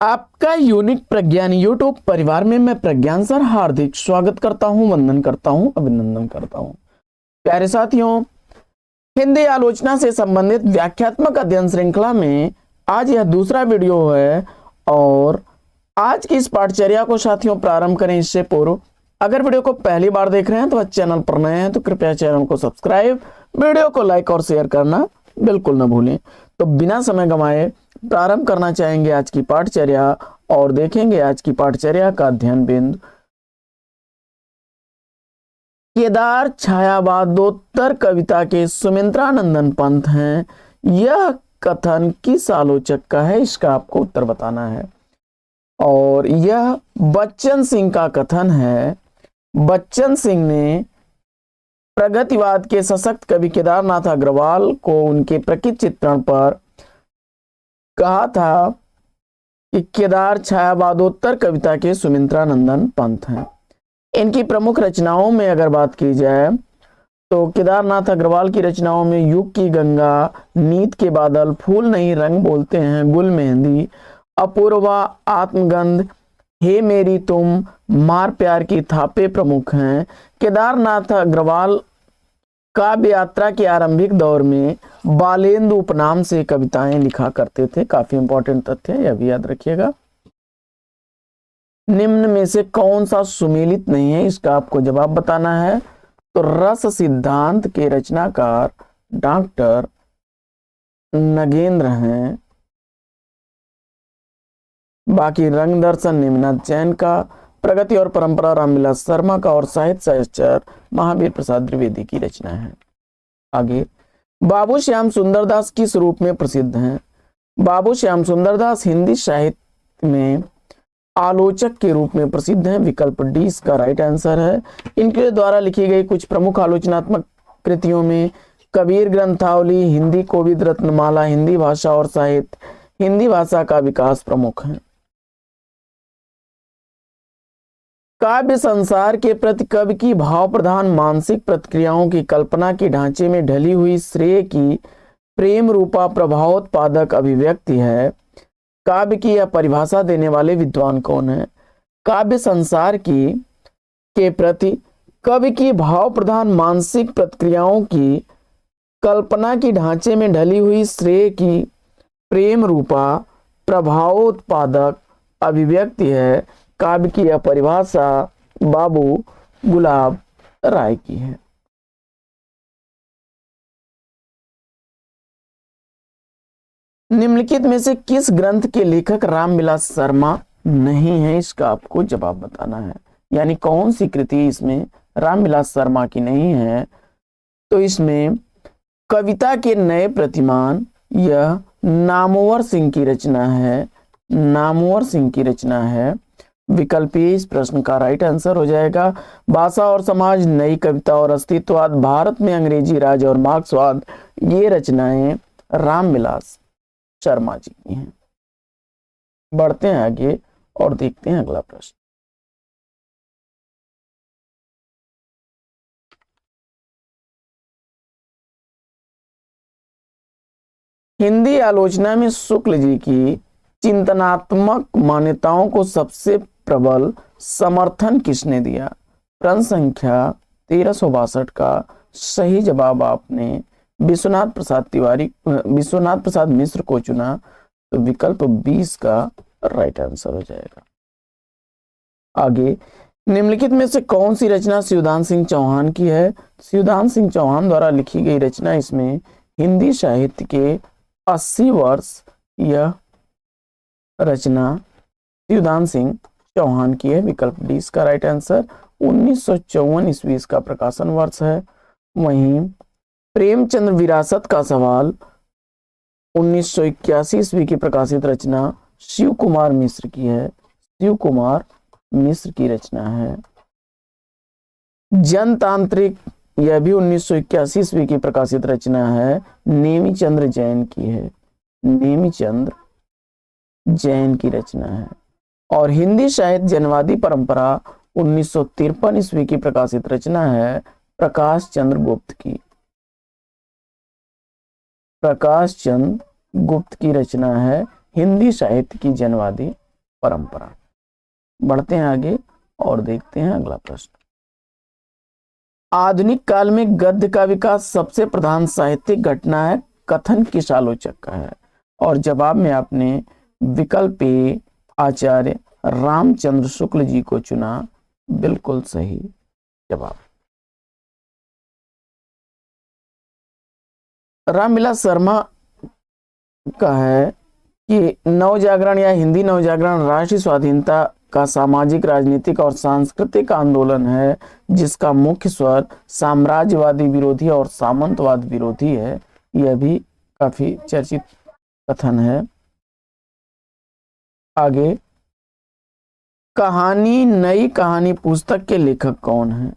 आपका यूनिक प्रज्ञान यूट्यूब परिवार में मैं प्रज्ञान सर हार्दिक स्वागत करता हूं, वंदन करता हूं, अभिनंदन करता हूं। प्यारे साथियों, हिंदी आलोचना से संबंधित व्याख्यात्मक अध्ययन श्रृंखला में आज यह दूसरा वीडियो है और आज की इस पाठचर्या को साथियों प्रारंभ करें इससे पूर्व अगर वीडियो को पहली बार देख रहे हैं तो चैनल पर नए हैं तो कृपया चैनल को सब्सक्राइब, वीडियो को लाइक और शेयर करना बिल्कुल न भूलें। तो बिना समय गंवाए प्रारंभ करना चाहेंगे आज की पाठचर्या और देखेंगे आज की पाठचर्या का अध्ययन बिंदु केदार छायावादोत्तर कविता के सुमित्रानंदन पंत हैं। यह कथन किस आलोचक का है, इसका आपको उत्तर बताना है। और यह बच्चन सिंह का कथन है। बच्चन सिंह ने प्रगतिवाद के सशक्त कवि केदारनाथ अग्रवाल को उनके प्रकृत चित्रण पर कहा था कि केदार छायावादोत्तर कविता के सुमित्रानंदन पंत हैं। इनकी प्रमुख रचनाओं में अगर बात की जाए तो केदारनाथ अग्रवाल की रचनाओं में युग की गंगा, नीत के बादल, फूल नहीं रंग बोलते हैं, गुल मेहंदी, अपूर्वा, आत्मगंध, हे मेरी तुम, मार प्यार की थापे प्रमुख हैं। केदारनाथ अग्रवाल काव्य यात्रा के आरंभिक दौर में बालेंदु उपनाम से कविताएं लिखा करते थे। काफी इंपॉर्टेंट तथ्य है, यह भी याद रखिएगा। निम्न में से कौन सा सुमेलित नहीं है, इसका आपको जवाब बताना है। तो रस सिद्धांत के रचनाकार डॉक्टर नगेंद्र हैं। बाकी रंग दर्शन नेमिनाथ जैन का, प्रगति और परंपरा रामविलास शर्मा का और साहित्य सहचर महावीर प्रसाद द्विवेदी की रचना है। आगे बाबू श्याम सुंदरदास किस रूप में प्रसिद्ध हैं? बाबू श्याम सुंदरदास हिंदी साहित्य में आलोचक के रूप में प्रसिद्ध हैं। विकल्प डी इसका राइट आंसर है। इनके द्वारा लिखी गई कुछ प्रमुख आलोचनात्मक कृतियों में कबीर ग्रंथावली, हिंदी कोविद रत्नमाला, हिंदी भाषा और साहित्य, हिंदी भाषा का विकास प्रमुख है। काव्य संसार के प्रति कवि की भाव प्रधान मानसिक प्रतिक्रियाओं की कल्पना के ढांचे में ढली हुई श्रेय की प्रेम रूपा प्रभावोत्पादक अभिव्यक्ति है। काव्य की यह परिभाषा देने वाले विद्वान कौन है? काव्य संसार के प्रति कवि की भाव प्रधान मानसिक प्रतिक्रियाओं की कल्पना की ढांचे में ढली हुई श्रेय की प्रेम रूपा प्रभावोत्पादक अभिव्यक्ति है। काव्य की यह परिभाषा बाबू गुलाब राय की है। निम्नलिखित में से किस ग्रंथ के लेखक रामविलास शर्मा नहीं है, इसका आपको जवाब बताना है। यानी कौन सी कृति इसमें रामविलास शर्मा की नहीं है? तो इसमें कविता के नए प्रतिमान, यह नामवर सिंह की रचना है। नामवर सिंह की रचना है। विकल्प ए इस प्रश्न का राइट आंसर हो जाएगा। भाषा और समाज, नई कविता और अस्तित्ववाद, भारत में अंग्रेजी राज और मार्क्सवाद, ये रचनाएं रामविलास शर्मा जी की हैं। बढ़ते हैं आगे और देखते हैं अगला प्रश्न। हिंदी आलोचना में शुक्ल जी की चिंतनात्मक मान्यताओं को सबसे प्रबल समर्थन किसने दिया? प्रश्न संख्या 1362 का सही जवाब आपने विश्वनाथ प्रसाद मिश्र को चुना, तो विकल्प 20 का राइट आंसर हो जाएगा। आगे निम्नलिखित में से कौन सी रचना शिवदान सिंह चौहान की है? शिवदान सिंह चौहान द्वारा लिखी गई रचना, इसमें हिंदी साहित्य के 80 वर्ष, यह रचना शिवदान सिंह चौहान की है। विकल्प डी इसका राइट आंसर। 1954 ईस्वी इसका प्रकाशन वर्ष है। वहीं प्रेमचंद्र विरासत का सवाल 1981 ईस्वी की प्रकाशित रचना शिव कुमार मिश्र की है। शिव कुमार मिश्र की रचना है। जनतांत्रिक, यह भी 1981 ईस्वी की प्रकाशित रचना है, नेमीचंद्र जैन की है। नेमीचंद्र जैन की रचना है। और हिंदी साहित्य जनवादी परंपरा 1953 ईस्वी की प्रकाशित रचना है प्रकाश चंद्र गुप्त की। प्रकाश चंद्र गुप्त की रचना है हिंदी साहित्य की जनवादी परंपरा। बढ़ते हैं आगे और देखते हैं अगला प्रश्न। आधुनिक काल में गद्य का विकास सबसे प्रधान साहित्यिक घटना है, कथन किस आलोचक का है? और जवाब में आपने विकल्प ए आचार्य रामचंद्र शुक्ल जी को चुना, बिल्कुल सही जवाब। रामविलास शर्मा का है कि नवजागरण या हिंदी नवजागरण राष्ट्रीय स्वाधीनता का सामाजिक, राजनीतिक और सांस्कृतिक आंदोलन है जिसका मुख्य स्वर साम्राज्यवादी विरोधी और सामंतवाद विरोधी है। यह भी काफी चर्चित कथन है। आगे, कहानी नई कहानी पुस्तक के लेखक कौन है?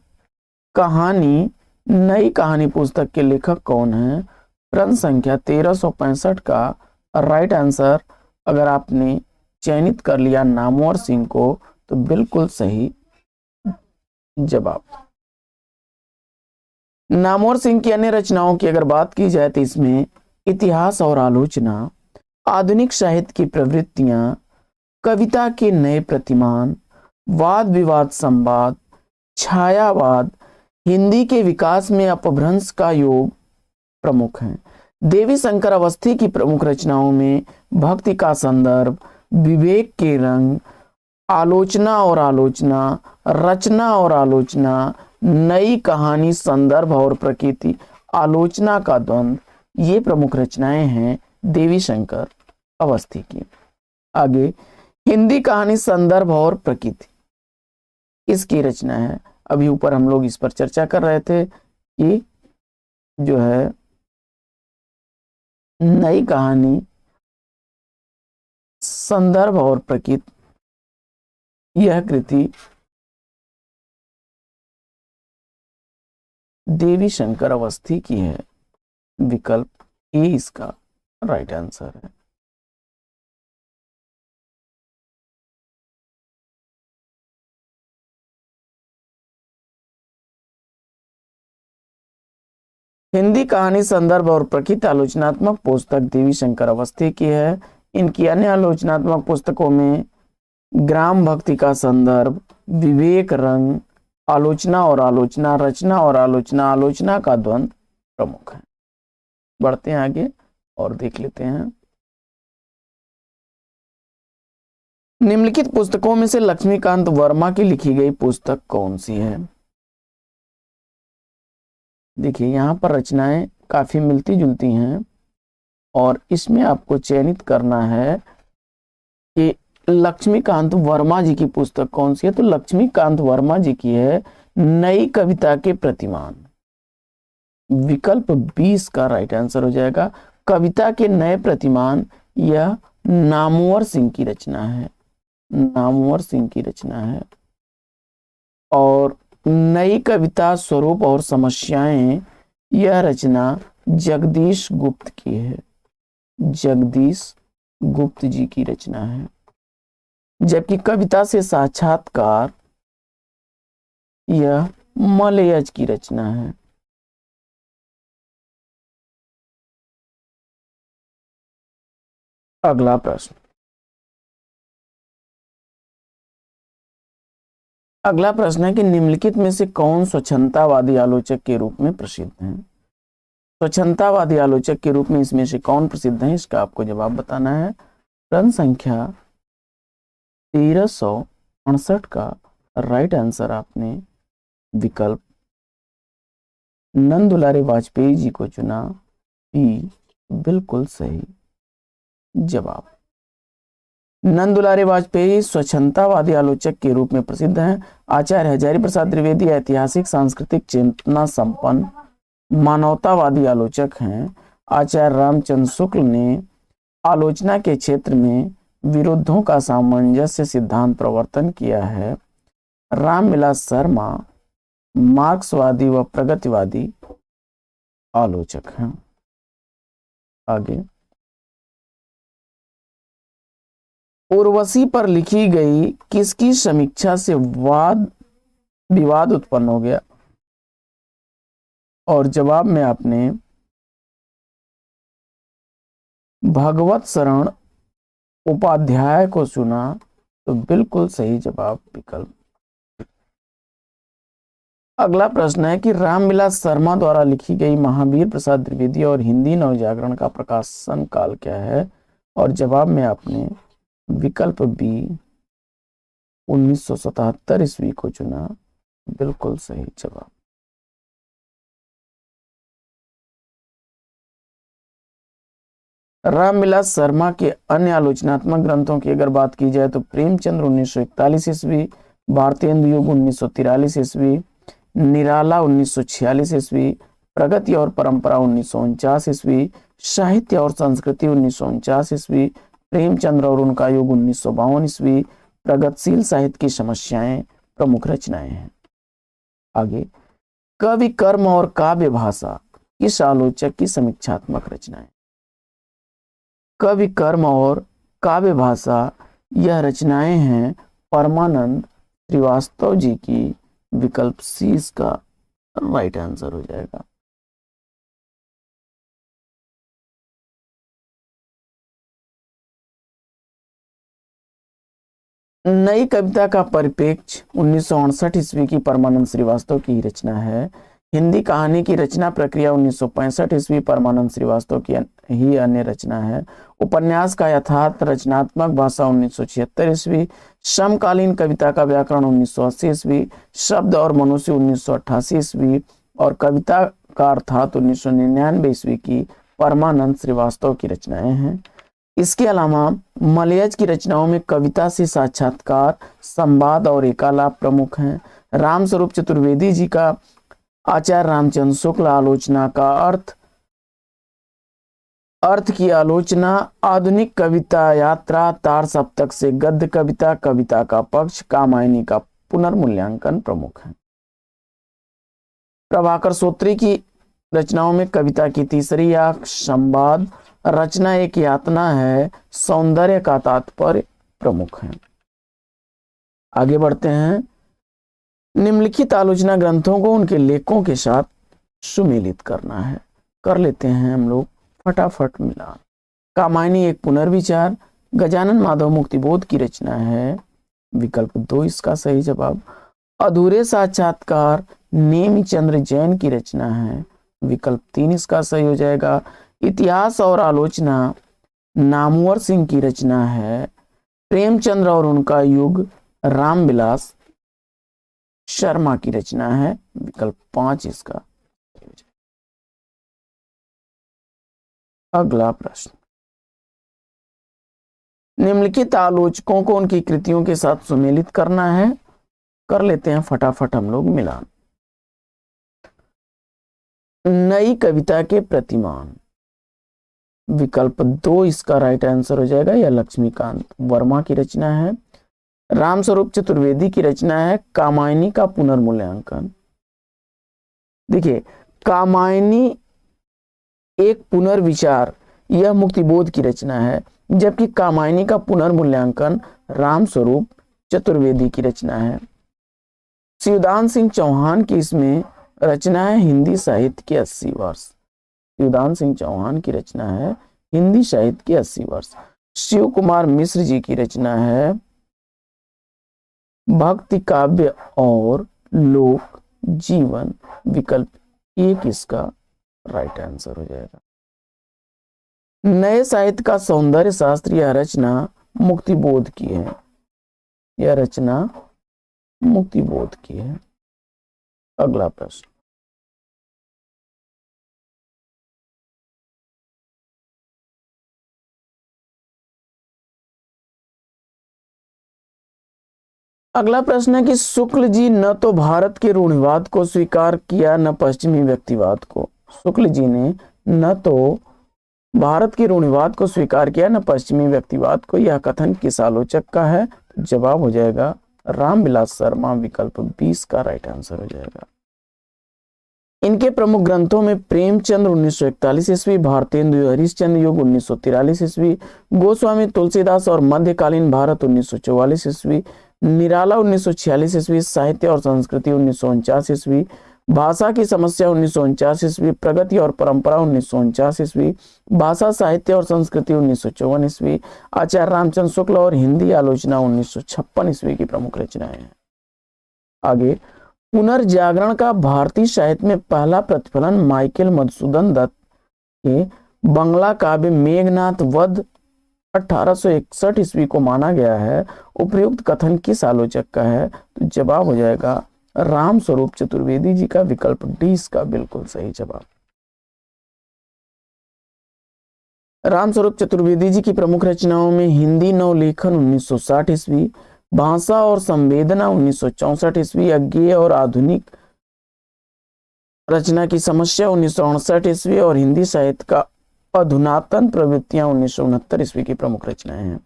कहानी नई कहानी पुस्तक के लेखक कौन है? प्रश्न संख्या 1365 का राइट आंसर अगर आपने चयनित कर लिया नामवर सिंह को तो बिल्कुल सही जवाब। नामवर सिंह की अन्य रचनाओं की अगर बात की जाए तो इसमें इतिहास और आलोचना, आधुनिक साहित्य की प्रवृत्तियां, कविता के नए प्रतिमान, वाद विवाद संवाद, छायावाद, हिंदी के विकास में अपभ्रंश का योग प्रमुख हैं। देवी शंकर अवस्थी की प्रमुख रचनाओं में भक्ति का संदर्भ, विवेक के रंग, आलोचना और आलोचना, रचना और आलोचना, नई कहानी, संदर्भ और प्रकृति, आलोचना का द्वंद्व, ये प्रमुख रचनाएं हैं देवी शंकर अवस्थी की। आगे, हिंदी कहानी, संदर्भ और प्रकृति, इसकी रचना है। अभी ऊपर हम लोग इस पर चर्चा कर रहे थे कि जो है नई कहानी, संदर्भ और प्रकृति, यह कृति देवी शंकर अवस्थी की है। विकल्प ए इसका राइट आंसर है। हिंदी कहानी, संदर्भ और प्रकृति आलोचनात्मक पुस्तक देवी शंकर अवस्थी की है। इनकी अन्य आलोचनात्मक पुस्तकों में ग्राम भक्ति का संदर्भ, विवेक रंग, आलोचना और आलोचना, रचना और आलोचना, आलोचना का द्वंद्व प्रमुख है। बढ़ते हैं आगे और देख लेते हैं। निम्नलिखित पुस्तकों में से लक्ष्मीकांत वर्मा की लिखी गई पुस्तक कौन सी है? देखिए यहां पर रचनाएं काफी मिलती जुलती हैं और इसमें आपको चयनित करना है कि लक्ष्मीकांत वर्मा जी की पुस्तक कौन सी है। तो लक्ष्मीकांत वर्मा जी की है नई कविता के प्रतिमान। विकल्प 20 का राइट आंसर हो जाएगा। कविता के नए प्रतिमान, यह नामवर सिंह की रचना है, नामवर सिंह की रचना है। और नई कविता, स्वरूप और समस्याएं, यह रचना जगदीश गुप्त की है, जगदीश गुप्त जी की रचना है। जबकि कविता से साक्षात्कार, यह मलयज की रचना है। अगला प्रश्न, अगला प्रश्न है कि निम्नलिखित में से कौन स्वच्छंदतावादी आलोचक के रूप में प्रसिद्ध हैं? स्वच्छंदतावादी आलोचक के रूप में इसमें से कौन प्रसिद्ध है, इसका आपको जवाब बताना है। प्रश्न संख्या 1368 का राइट आंसर आपने विकल्प नंद दुलारे वाजपेयी जी को चुना, बी बिल्कुल सही जवाब। नंद दुलारे वाजपेयी स्वच्छंदतावादी आलोचक के रूप में प्रसिद्ध हैं। आचार्य हजारी प्रसाद द्विवेदी ऐतिहासिक, सांस्कृतिक चेतना संपन्न मानवतावादी आलोचक हैं। आचार्य रामचंद्र शुक्ल ने आलोचना के क्षेत्र में विरोधों का सामंजस्य सिद्धांत प्रवर्तन किया है। रामविलास शर्मा मार्क्सवादी व प्रगतिवादी आलोचक हैं। आगे, उर्वशी पर लिखी गई किसकी समीक्षा से वाद विवाद उत्पन्न हो गया? और जवाब में आपने भगवत शरण उपाध्याय को चुना, तो बिल्कुल सही जवाब विकल्प। अगला प्रश्न है कि रामविलास शर्मा द्वारा लिखी गई महावीर प्रसाद द्विवेदी और हिंदी नवजागरण का प्रकाशन काल क्या है? और जवाब में आपने विकल्प बी 1977 ईस्वी को चुना। बिल्कुल सही जवाब। रामविलास शर्मा के अन्य आलोचनात्मक ग्रंथों की अगर बात की जाए तो प्रेमचंद्र 1941 ईस्वी, भारतेंदु युग 1943 ईस्वी, निराला 1946 ईस्वी, प्रगति और परंपरा 1949 ईस्वी, साहित्य और संस्कृति 1949 ईस्वी, प्रेमचंद्र और उनका युग 1952 ईस्वी, प्रगतिशील साहित्य की समस्याएं प्रमुख रचनाएं हैं। आगे, कवि कर्म और काव्य भाषा किस आलोचक की समीक्षात्मक रचनाएं? कवि कर्म और काव्य भाषा यह रचनाएं हैं परमानंद श्रीवास्तव जी की। विकल्प सी इसका राइट आंसर हो जाएगा। नई कविता का परिप्रेक्ष्य 1968 ईस्वी की परमानंद श्रीवास्तव की रचना है। हिंदी कहानी की रचना प्रक्रिया 1965 ईस्वी परमानंद श्रीवास्तव की ही अन्य रचना है। उपन्यास का यथार्थ रचनात्मक भाषा 1976 ईस्वी, समकालीन कविता का व्याकरण 1980 ईस्वी, शब्द और मनुष्य 1988 ईस्वी और कविता का अर्थात 1999 ईस्वी की परमानंद श्रीवास्तव की रचनाएं हैं। इसके अलावा मलयज की रचनाओं में कविता से साक्षात्कार, संवाद और एकालाप प्रमुख हैं। रामस्वरूप चतुर्वेदी जी का आचार्य रामचंद्र शुक्ल आलोचना का अर्थ की आलोचना, आधुनिक कविता यात्रा, तार सप्तक से गद्य कविता, कविता का पक्ष, कामायनी का पुनर्मूल्यांकन प्रमुख है। प्रभाकर सोत्री की रचनाओं में कविता की तीसरी आंख, संवाद, रचना एक यातना है, सौंदर्य का तात्पर्य प्रमुख है। आगे बढ़ते हैं। निम्नलिखित आलोचना ग्रंथों को उनके लेखों के साथ सुमेलित करना है। कर लेते हैं हम लोग फटाफट मिलान। कामायनी एक पुनर्विचार गजानन माधव मुक्तिबोध की रचना है। विकल्प 2 इसका सही जवाब। अधूरे साक्षात्कार नेमिचंद्र जैन की रचना है। विकल्प 3 इसका सही हो जाएगा। इतिहास और आलोचना नामवर सिंह की रचना है। प्रेमचंद्र और उनका युग रामविलास शर्मा की रचना है। विकल्प 5 इसका। अगला प्रश्न, निम्नलिखित आलोचकों को उनकी कृतियों के साथ सुमेलित करना है। कर लेते हैं फटाफट हम लोग मिलान। नई कविता के प्रतिमान, विकल्प 2 इसका राइट आंसर हो जाएगा। यह लक्ष्मीकांत वर्मा की रचना है। रामस्वरूप चतुर्वेदी की रचना है कामायनी का पुनर्मूल्यांकन। देखिए, कामायनी एक पुनर्विचार यह मुक्तिबोध की रचना है, जबकि कामायनी का पुनर्मूल्यांकन रामस्वरूप चतुर्वेदी की रचना है। शिवदान सिंह चौहान की इसमें रचना है हिंदी साहित्य के 80 वर्ष। शिवदान सिंह चौहान की रचना है हिंदी साहित्य के 80 वर्ष। शिव कुमार मिश्र जी की रचना है भक्ति काव्य और लोक जीवन। विकल्प 1 इसका राइट आंसर हो जाएगा। नए साहित्य का सौंदर्य शास्त्र यह रचना मुक्तिबोध की है। यह रचना मुक्तिबोध की है। अगला प्रश्न, अगला प्रश्न है कि शुक्ल जी न तो भारत के रूढ़िवाद को स्वीकार किया न पश्चिमी व्यक्तिवाद को। शुक्ल जी ने न तो भारत के रूढ़िवाद को स्वीकार किया न पश्चिमी व्यक्तिवाद को। यह कथन किस आलोचक का है? तो जवाब हो जाएगा रामविलास शर्मा। विकल्प 20 का राइट आंसर हो जाएगा। इनके प्रमुख ग्रंथों में प्रेमचंद्र 1941 ईस्वी, भारतेंदु हरिश्चंद्र युग 1943 ईस्वी, गोस्वामी तुलसीदास और मध्यकालीन भारत 1944 ईस्वी, निराला 1946 ईस्वी, साहित्य और संस्कृति 1949 ईस्वी, भाषा की समस्या 1949 ईस्वी, प्रगति और परंपरा 1949 ईस्वी, भाषा साहित्य और संस्कृति 1954 ईस्वी, आचार्य रामचंद्र शुक्ल और हिंदी आलोचना 1956 ईस्वी की प्रमुख रचनाएं हैं। आगे, पुनर्जागरण का भारतीय साहित्य में पहला प्रतिफलन माइकल मधुसूदन दत्त के बंगला काव्य मेघनाथ वध 1861 ईस्वी को माना गया है। उपयुक्त कथन किस आलोचक का है? तो जवाब हो जाएगा राम स्वरूप चतुर्वेदी जी का, विकल्प डी इसका बिल्कुल सही जवाब। राम स्वरूप चतुर्वेदी जी की प्रमुख रचनाओं में हिंदी नवलेखन 1960 ईस्वी, भाषा और संवेदना 1964 ईस्वी, अज्ञेय और आधुनिक रचना की समस्या 1968 ईस्वी और हिंदी साहित्य का अधुनातन प्रवृत्तियां 1969 ईस्वी की प्रमुख रचनाएं हैं।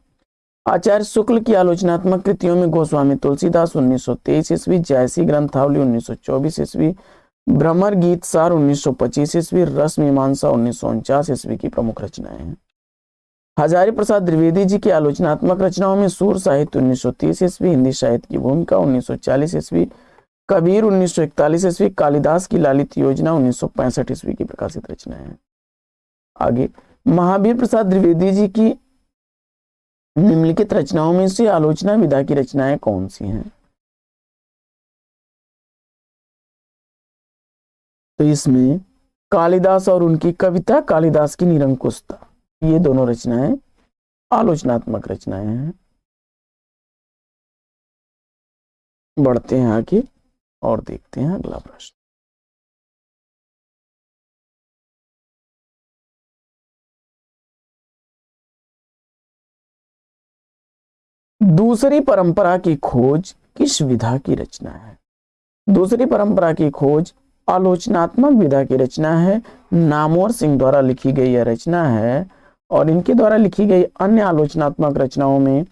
आचार्य शुक्ल की आलोचनात्मक कृतियों में गोस्वामी तुलसीदास 1923 ईस्वी, जयसी ग्रंथावली 1924 ईस्वी, भ्रमर गीत सार 1925 ईस्वी, रस मीमांसा 1949 ईस्वी की प्रमुख रचनाएं हैं। हजारी प्रसाद द्विवेदी जी की आलोचनात्मक रचनाओं में सूर साहित्य 1930 ईस्वी, हिंदी साहित्य की भूमिका 1940 ईस्वी, कबीर 1941 ईस्वी, कालिदास की लालित योजना 1965 ईस्वी की प्रकाशित रचनाएं हैं। आगे, महावीर प्रसाद द्विवेदी जी की निम्नलिखित रचनाओं में से आलोचना विधा की रचनाएं कौन सी हैं? तो इसमें कालिदास और उनकी कविता, कालिदास की निरंकुशता, ये दोनों रचनाएं आलोचनात्मक रचनाएं हैं। बढ़ते हैं आगे और देखते हैं अगला प्रश्न। दूसरी परंपरा की खोज किस विधा की रचना है? दूसरी परंपरा की खोज आलोचनात्मक विधा की रचना है। नामवर सिंह द्वारा लिखी गई यह रचना है और इनके द्वारा लिखी गई अन्य आलोचनात्मक रचनाओं में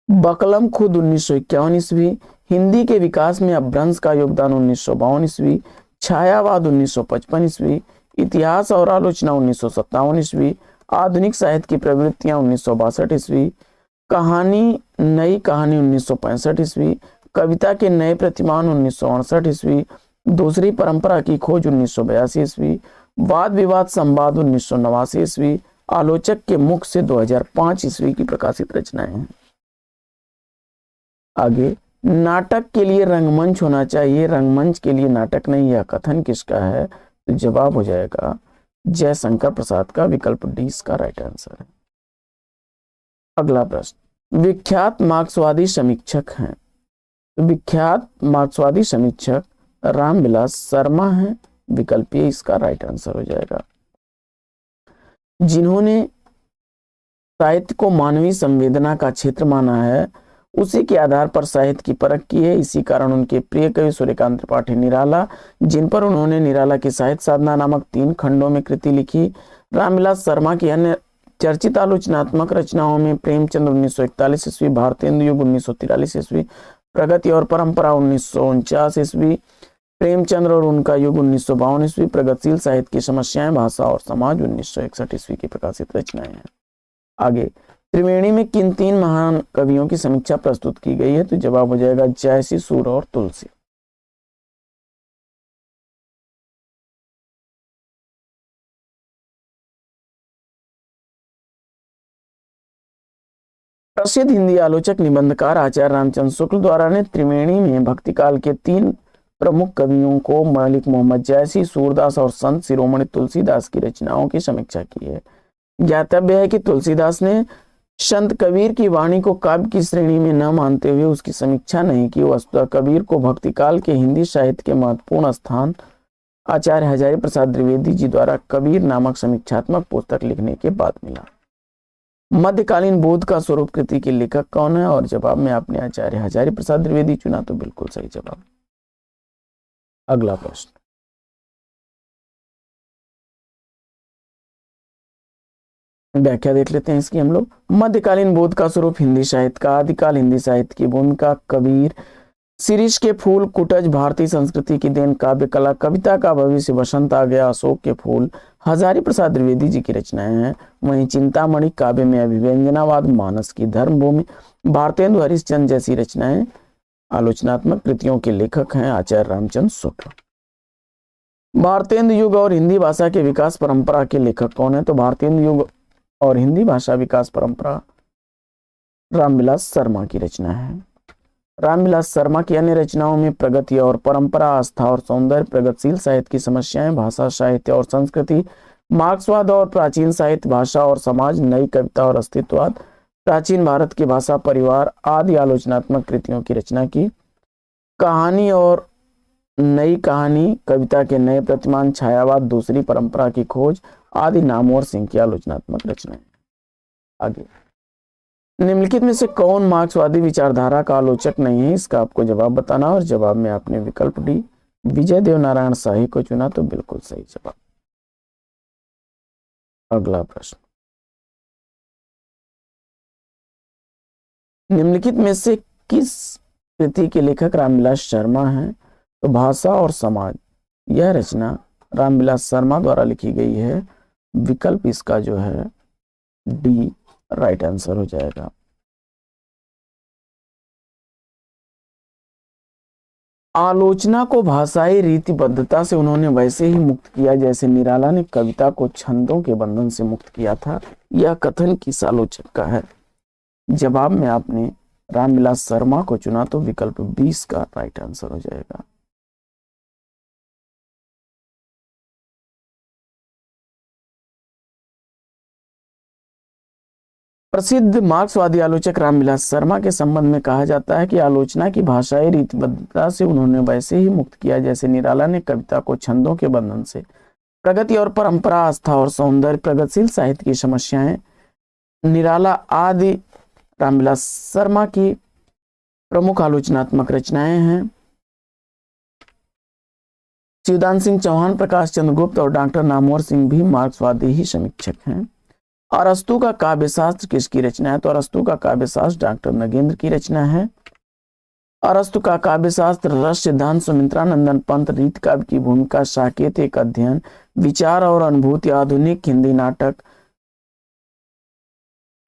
बकलम खुद 1951 ईस्वी, हिंदी के विकास में अपभ्रंश का योगदान 1952 ईस्वी, छायावाद 1955 ईस्वी, इतिहास और आलोचना 1957 ईस्वी, आधुनिक साहित्य की प्रवृत्तियां 1962 ईस्वी, कहानी नई कहानी 1965 ईस्वी, कविता के नए प्रतिमान 1968 ईस्वी, दूसरी परंपरा की खोज 1982 ईस्वी, वाद विवाद संवाद 1989 ईस्वी, आलोचक के मुख से 2005 ईस्वी की प्रकाशित रचनाएं हैं। आगे, नाटक के लिए रंगमंच होना चाहिए, रंगमंच के लिए नाटक नहीं, यह कथन किसका है? तो जवाब हो जाएगा जयशंकर प्रसाद का, विकल्प डी इसका राइट आंसर है। अगला प्रश्न, विख्यात मार्क्सवादी समीक्षक हैं। विख्यात मार्क्सवादी समीक्षक रामविलास शर्मा हैं, विकल्प ए इसका राइट आंसर हो जाएगा। जिन्होंने साहित्य को मानवीय संवेदना का क्षेत्र माना है, उसी के आधार पर साहित्य की परख की है। इसी कारण उनके प्रिय कवि सूर्यकांत त्रिपाठी निराला, जिन पर उन्होंने निराला की साहित्य साधना नामक 3 खंडों में कृति लिखी। रामविलास शर्मा की अन्य चर्चित आलोचनात्मक रचनाओं में प्रेमचंद 1941 ईस्वी, भारतेंदु युग 1943 ईस्वी, प्रगति और परंपरा 1949 ईस्वी, प्रेमचंद्र और उनका युग 1952 ईस्वी, प्रगतिशील साहित्य की समस्याएं, भाषा और समाज 1961 ईस्वी की प्रकाशित रचनाएं हैं। आगे, त्रिवेणी में किन 3 महान कवियों की समीक्षा प्रस्तुत की गई है? तो जवाब हो जाएगा जयसी, सूर और तुलसी। प्रसिद्ध हिंदी आलोचक निबंधकार आचार्य रामचंद्र शुक्ल द्वारा ने त्रिवेणी में भक्ति काल के 3 प्रमुख कवियों को मलिक मोहम्मद जयसी, सूरदास और संत शिरोमणि तुलसीदास की रचनाओं की समीक्षा की है। ज्ञातव्य है कि तुलसीदास ने संत कबीर की वाणी को काव्य की श्रेणी में न मानते हुए उसकी समीक्षा नहीं की। वस्तुतः कबीर को भक्ति काल के हिंदी साहित्य के महत्वपूर्ण स्थान आचार्य हजारी प्रसाद द्विवेदी जी द्वारा कबीर नामक समीक्षात्मक पुस्तक लिखने के बाद मिला। मध्यकालीन बोध का स्वरूप कृति के लेखक कौन है? और जवाब में आपने आचार्य हजारी प्रसाद द्विवेदी चुना, तो बिल्कुल सही जवाब। अगला प्रश्न, व्याख्या देख लेते हैं इसकी हम लोग। मध्यकालीन बोध का स्वरूप हिंदी साहित्य का, आदिकाल हिंदी साहित्य की भूमिका, कबीर, शिरीष के फूल, कुटज, भारतीय संस्कृति की देन, काव्य कला, कविता का भविष्य, वसंत आ गया, अशोक के फूल, हजारी प्रसाद द्विवेदी जी की रचनाएं हैं। वहीं चिंतामणि, काव्य में अभिव्यंजनावाद, मानस की धर्मभूमि, भारतेंदु हरिश्चंद्र जैसी रचनाएं आलोचनात्मक कृतियों के लेखक हैं आचार्य रामचंद्र शुक्ल। भारतेंदु युग और हिंदी भाषा के विकास परंपरा के लेखक कौन है? तो भारतेंदु युग और हिंदी भाषा विकास परंपरा रामविलास शर्मा की रचना है। रामविलास शर्मा की अन्य रचनाओं में प्रगति और परंपरा, आस्था और सौंदर्य, प्रगतिशील साहित्य की समस्याएं, भाषा साहित्य और संस्कृति, मार्क्सवाद और प्राचीन साहित्य, भाषा और समाज, नई कविता और अस्तित्ववाद, प्राचीन भारत की भाषा, परिवार आदि आलोचनात्मक कृतियों की रचना की। कहानी और नई कहानी, कविता के नए प्रतिमान, छायावाद, दूसरी परंपरा की खोज आदि नामवर सिंह की आलोचनात्मक रचनाएं। आगे, निम्नलिखित में से कौन मार्क्सवादी विचारधारा का आलोचक नहीं है? इसका आपको जवाब बताना, और जवाब में आपने विकल्प डी विजय देव नारायण शाही को चुना, तो बिल्कुल सही जवाब। अगला प्रश्न, निम्नलिखित में से किस कृति के लेखक रामविलास शर्मा हैं? तो भाषा और समाज, यह रचना रामविलास शर्मा द्वारा लिखी गई है। विकल्प इसका जो है डी राइट आंसर हो जाएगा। आलोचना को भाषाई रीतिबद्धता से उन्होंने वैसे ही मुक्त किया जैसे निराला ने कविता को छंदों के बंधन से मुक्त किया था। यह कथन किस आलोचक का है? जवाब में आपने रामविलास शर्मा को चुना, तो विकल्प 20 का राइट आंसर हो जाएगा। प्रसिद्ध मार्क्सवादी आलोचक रामविलास शर्मा के संबंध में कहा जाता है कि आलोचना की भाषाई रीतिबद्धता से उन्होंने वैसे ही मुक्त किया जैसे निराला ने कविता को छंदों के बंधन से। प्रगति और परंपरा, आस्था और सौंदर्य, प्रगतिशील साहित्य की समस्याएं, निराला आदि रामविलास शर्मा की प्रमुख आलोचनात्मक रचनाएं हैं। शिवदान सिंह चौहान, प्रकाश चंद्र गुप्त और डॉक्टर नामवर सिंह भी मार्क्सवादी ही समीक्षक हैं। अरस्तु का काव्यशास्त्र किसकी रचना है? तो अरस्तु का काव्यशास्त्र डॉक्टर नगेंद्र की रचना है। अरस्तु का काव्यशास्त्र, रस सिद्धांत, सुमित्रानंदन पंत, रीत काव्य की भूमिका, साकेत, एक अध्ययन, विचार और अनुभूति, आधुनिक हिंदी नाटक,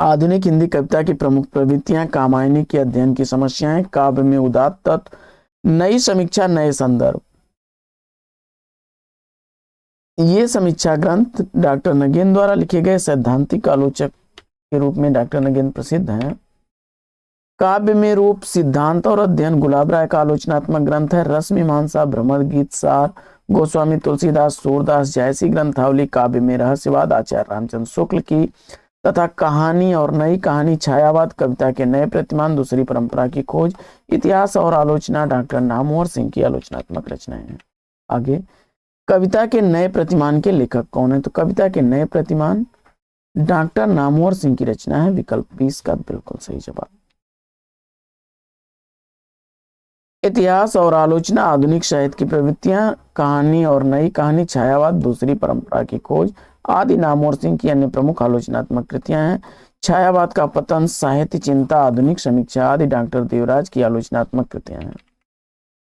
आधुनिक हिंदी कविता की प्रमुख प्रवृत्तियां, कामायनी के अध्ययन की समस्याएं, काव्य में उदात्त तत्व, नई समीक्षा, नए संदर्भ। ये समीक्षा ग्रंथ डॉक्टर नगेंद्र द्वारा लिखे गए सैद्धांतिक आलोचक के रूप में डॉक्टर नगेंद्र प्रसिद्ध हैं। काव्य में रूप, सिद्धांत और अध्ययन गुलाब राय का आलोचनात्मक ग्रंथ है। रस मीमांसा, भ्रमर गीत सार, गोस्वामी तुलसीदास, सूरदास जैसी ग्रंथावली। काव्य में रहस्यवाद, आचार्य रामचंद्र शुक्ल की, तथा कहानी और नई कहानी, छायावाद, कविता के नए प्रतिमान, दूसरी परंपरा की खोज, इतिहास और आलोचना, डॉक्टर नामवर सिंह की आलोचनात्मक रचनाएं हैं। आगे, कविता के नए प्रतिमान के लेखक कौन है? तो कविता के नए प्रतिमान डॉक्टर नामवर सिंह की रचना है। विकल्प 20 का बिल्कुल सही जवाब। इतिहास और आलोचना, आधुनिक साहित्य की प्रवृत्तियां, कहानी और नई कहानी, छायावाद, दूसरी परंपरा की खोज आदि नामवर सिंह की अन्य प्रमुख आलोचनात्मक कृतियां हैं। छायावाद का पतन, साहित्य चिंता, आधुनिक समीक्षा आदि डॉक्टर देवराज की आलोचनात्मक कृतियां हैं।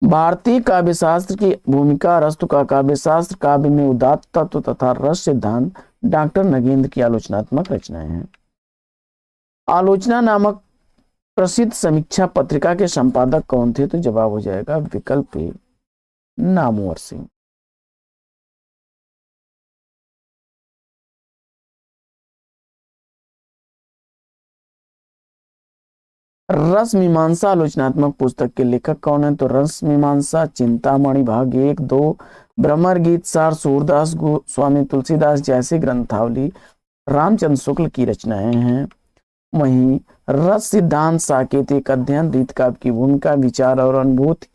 भारतीय काव्यशास्त्र की भूमिका, अरस्तु का काव्यशास्त्र, काव्य में उदात्त तत्व तथा रस सिद्धांत, डॉक्टर नगेंद्र की आलोचनात्मक रचनाएं हैं। आलोचना नामक प्रसिद्ध समीक्षा पत्रिका के संपादक कौन थे? तो जवाब हो जाएगा विकल्प ए नामवर सिंह। रस मीमांसा आलोचनात्मक पुस्तक के लेखक कौन है? तो रस मीमांसा, चिंतामणि भाग 1, 2, भ्रमर गीत सार, सूरदास, गोस्वामी तुलसीदास जैसी ग्रंथावली, रामचंद्र शुक्ल की रचनाएं हैं। वहीं रस सिद्धांत, साकेत, एक अध्ययन, रीत काव्य की भूमिका, विचार और अनुभूति,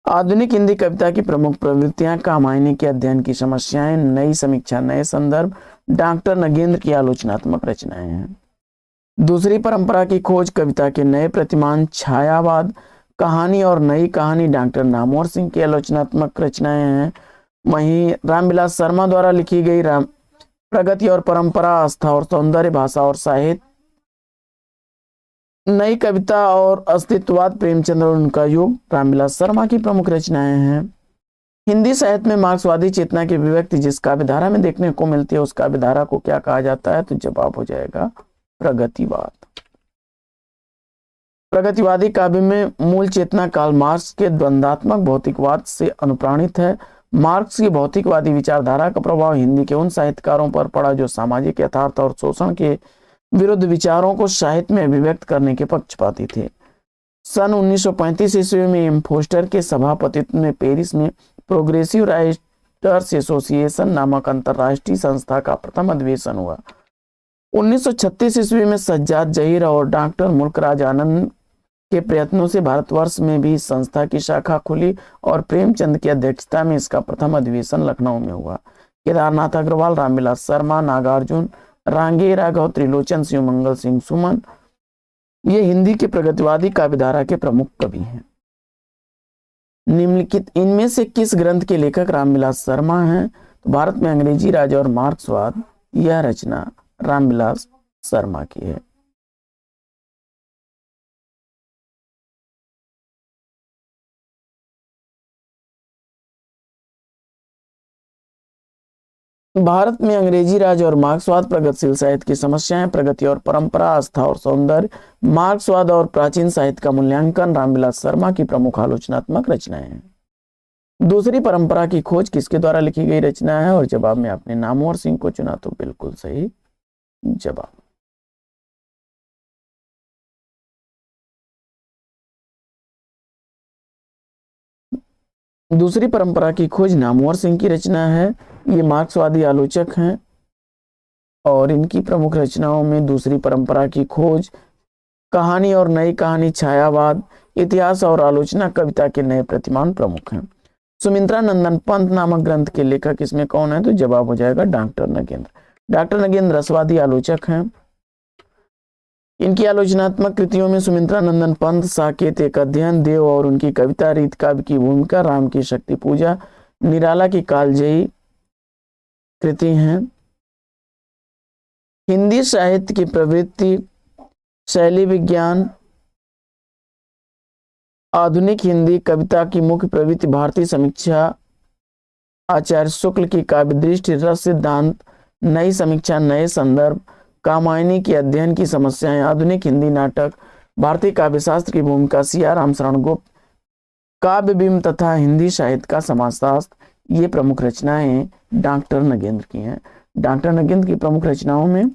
आधुनिक हिंदी कविता की प्रमुख प्रवृत्तियां, कामायनी के अध्ययन की समस्याएं, नई समीक्षा, नए संदर्भ, डॉक्टर नगेंद्र की आलोचनात्मक रचनाएं हैं। दूसरी परंपरा की खोज, कविता के नए प्रतिमान, छायावाद, कहानी और नई कहानी, डॉक्टर नामवर सिंह की आलोचनात्मक रचनाएं हैं। वहीं रामविलास शर्मा द्वारा लिखी गई प्रगति और परंपरा, आस्था और सौंदर्य, भाषा और साहित्य, नई कविता और अस्तित्ववाद, प्रेमचंद्र और उनका युग, रामविलास शर्मा की प्रमुख रचनाएं हैं। हिंदी साहित्य में मार्क्सवादी चेतना की अभिव्यक्ति जिस काव्यधारा में देखने को मिलती है, उस काव्यधारा को क्या कहा जाता है? तो जवाब हो जाएगा प्रगतिवाद। प्रगतिवादी काव्य में मूल चेतना कार्ल मार्क्स के द्वंद्वात्मक भौतिकवाद से अनुप्राणित है। मार्क्स की भौतिकवादी विचारधारा का प्रभाव हिंदी के उन साहित्यकारों पर पड़ा जो सामाजिक यथार्थ और शोषण के विरुद्ध विचारों को साहित्य में अभिव्यक्त करने के पक्षपाती थे। सन 1935 ईस्वी में एम फोस्टर के सभापतित्व में पेरिस में प्रोग्रेसिव राइटर्स एसोसिएशन नामक अंतरराष्ट्रीय संस्था का प्रथम अधिवेशन हुआ। 1936 ईस्वी में सज्जाद जहीर और डॉक्टर मुल्कराज आनंद के प्रयत्नों से भारतवर्ष में भी इस संस्था की शाखा खुली और प्रेमचंद की अध्यक्षता में इसका प्रथम अधिवेशन लखनऊ में हुआ। केदारनाथ अग्रवाल, रामविलास शर्मा, नागार्जुन रांगे, राघव त्रिलोचन, शिवमंगल सिंह सुमन ये हिंदी के प्रगतिवादी काव्यधारा के प्रमुख कवि हैं। निम्नलिखित इनमें से किस ग्रंथ के लेखक रामविलास शर्मा हैं? तो भारत में अंग्रेजी राज और मार्क्सवाद, यह रचना रामविलास शर्मा की है। भारत में अंग्रेजी राज और मार्क्सवाद प्रगतिशील साहित्य की समस्याएं, प्रगति और परंपरा, आस्था और सौंदर्य, मार्क्सवाद और प्राचीन साहित्य का मूल्यांकन रामविलास शर्मा की प्रमुख आलोचनात्मक रचनाएं हैं। दूसरी परंपरा की खोज किसके द्वारा लिखी गई रचना है? और जवाब में आपने नामवर सिंह को चुना, तो बिल्कुल सही जवाब। दूसरी परंपरा की खोज नामवर सिंह की रचना है। ये मार्क्सवादी आलोचक हैं और इनकी प्रमुख रचनाओं में दूसरी परंपरा की खोज, कहानी और नई कहानी, छायावाद, इतिहास और आलोचना, कविता के नए प्रतिमान प्रमुख हैं। सुमित्रा नंदन पंत नामक ग्रंथ के लेखक इसमें कौन है? तो जवाब हो जाएगा डॉक्टर नगेंद्र। डॉक्टर नगेंद्र रसवादी आलोचक हैं। इनकी आलोचनात्मक कृतियों में सुमित्रा नंदन पंत, साकेत, एक अध्ययन, देव और उनकी कविता, रीत काव्य की भूमिका, राम की शक्ति पूजा, निराला की कालजयी कृति हैं। हिंदी साहित्य की प्रवृत्ति, शैली विज्ञान, आधुनिक हिंदी कविता की मुख्य प्रवृत्ति, भारतीय समीक्षा, आचार्य शुक्ल की काव्य दृष्टि, रस सिद्धांत, नई समीक्षा, नए संदर्भ, कामायनी की अध्ययन की समस्याएं, आधुनिक हिंदी नाटक, भारतीय काव्यशास्त्र की भूमिका, सिया राम शरण गुप्त, काव्य बिंब तथा हिंदी साहित्य का समाजशास्त्र, ये प्रमुख रचनाएं डॉक्टर नगेंद्र की हैं। डॉक्टर नगेंद्र की प्रमुख रचनाओं में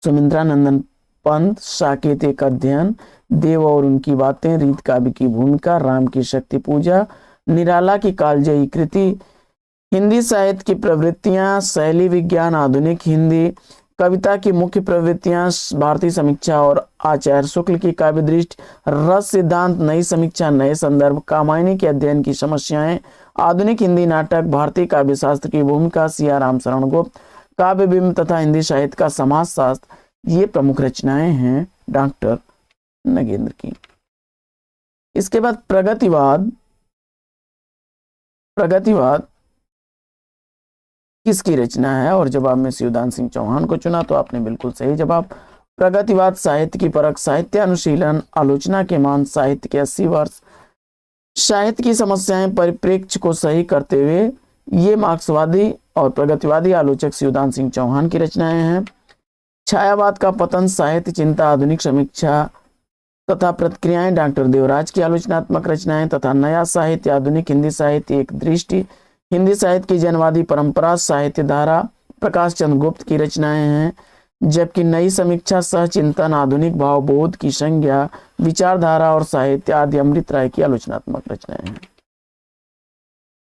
सुमित्रा नंदन पंत, साकेत, एक अध्ययन, देव और उनकी बातें, रीत काव्य की भूमिका, राम की शक्ति पूजा, निराला की कालजयी कृति, हिंदी साहित्य की प्रवृत्तियां, शैली विज्ञान, आधुनिक हिंदी कविता की मुख्य प्रवृत्तियां, भारतीय समीक्षा और आचार्य शुक्ल की काव्य दृष्टि, रस सिद्धांत, नई समीक्षा, नए संदर्भ, कामायनी के अध्ययन की समस्याएं, आधुनिक हिंदी नाटक, भारतीय काव्यशास्त्र की भूमिका, सिया राम शरण गुप्त, काव्य बिंब तथा हिंदी साहित्य का समाजशास्त्र, ये प्रमुख रचनाएं हैं डॉक्टर नगेंद्र की। इसके बाद प्रगतिवाद। प्रगतिवाद किसकी रचना है? और जवाब में शिवदान सिंह चौहान को चुना, तो आपने बिल्कुल सही जवाब। प्रगतिवाद साहित्य की परख, साहित्य अनुशीलन, आलोचना के मान, साहित्य के 80 वर्ष, साहित्य की समस्याएं, परिप्रेक्ष्य को सही करते हुए, ये मार्क्सवादी और प्रगतिवादी आलोचक शिवदान सिंह चौहान की रचनाएं हैं। छायावाद का पतन, साहित्य चिंता, आधुनिक समीक्षा तथा प्रतिक्रियाएं, डॉक्टर देवराज की आलोचनात्मक रचनाएं, तथा नया साहित्य, आधुनिक हिंदी साहित्य, एक दृष्टि, हिंदी साहित्य की जनवादी परंपरा, साहित्य धारा, प्रकाश चंद्र गुप्त की रचनाएं हैं। जबकि नई समीक्षा, सहचिंतन, आधुनिक भावबोध की संज्ञा, विचारधारा और साहित्य आदि अमृत राय की आलोचनात्मक रचनाएं हैं।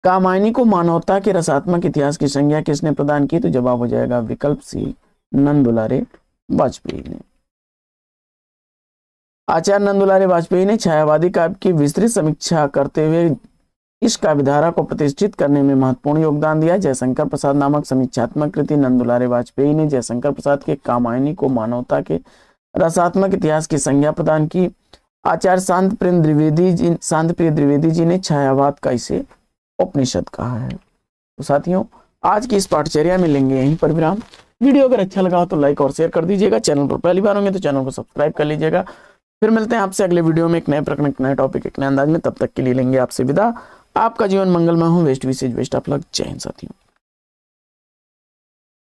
कामायनी को मानवता के रसात्मक इतिहास की संज्ञा किसने प्रदान की? तो जवाब हो जाएगा विकल्प सी, नंद दुलारे वाजपेयी ने। आचार्य नंद दुलारे वाजपेयी ने छायावादी काव्य की विस्तृत समीक्षा करते हुए इस काव्यधारा को प्रतिष्ठित करने में महत्वपूर्ण योगदान दिया। जयशंकर प्रसाद नामक समीक्षात्मक कृति नंद दुलारे वाजपेयी ने जयशंकर प्रसाद के कामायनी को मानवता के रसात्मक इतिहास की संज्ञा प्रदान की। आचार्य शांत प्रिय द्विवेदी जी ने छायावाद का इसे उपनिषद कहा है। तो साथियों, आज की इस पाठचर्या में लेंगे यहीं पर विराम। वीडियो अगर अच्छा लगा हो तो लाइक और शेयर कर दीजिएगा। चैनल पर पहली बार होंगे तो चैनल को सब्सक्राइब कर लीजिएगा। फिर मिलते हैं आपसे अगले वीडियो में एक नए प्रकरण, एक नए टॉपिक, एक नए अंदाज में। तब तक के लिए लेंगे आपसे विदा। आपका जीवन मंगलमय हो। बेस्ट विशेष, बेस्ट ऑफ लक। जय हिंद साथियों।